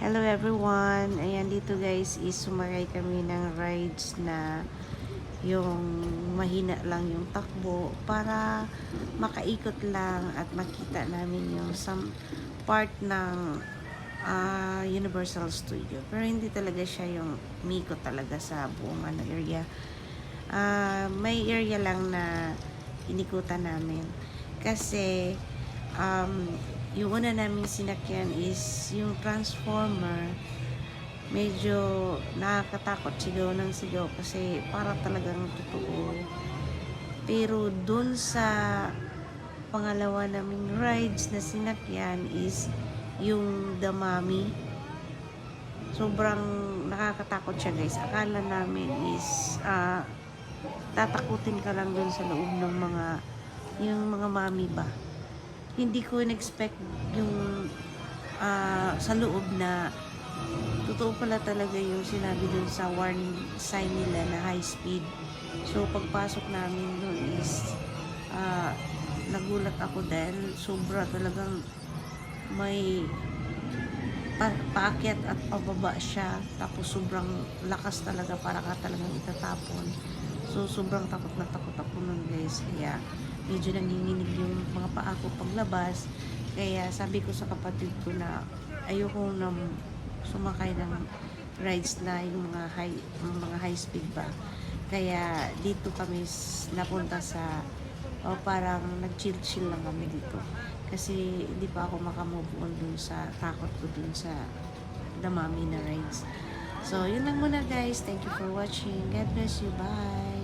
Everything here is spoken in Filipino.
Hello everyone! Ayan, dito guys is sumakay kami ng rides na yung mahina lang yung takbo para makaikot lang at makita namin yung some part ng Universal Studio. Pero hindi talaga siya yung mikot talaga sa buong area. May area lang na inikutan namin. Kasi um, yung una namin sinakyan is yung Transformer. Medyo nakakatakot, sigaw ng sigaw kasi para talagang totoo. Pero dun sa pangalawa naming rides na sinakyan is yung The Mummy. Sobrang nakakatakot siya guys. Akala namin is tatakutin ka lang dun sa loob ng yung mga mami ba. Hindi ko in-expect yung sa loob na totoo pala talaga yung sinabi dun sa warning sign nila na high speed. So pagpasok namin dun is nagulat ako dahil sobra talagang may paakyat at pababa siya, tapos sobrang lakas talaga, para ka talagang itatapon. So sobrang takot na takot ako nun guys, kaya medyo nanginginig yung mga paa ko paglabas. Kaya sabi ko sa kapatid ko na ayoko na sumakay ng rides na yung mga high speed ba. Kaya dito kami napunta sa parang nag-chill lang kami dito. Kasi hindi pa ako makamove on dun sa takot ko dun sa The Mummy na rides. So, yun lang muna guys. Thank you for watching. God bless you. Bye!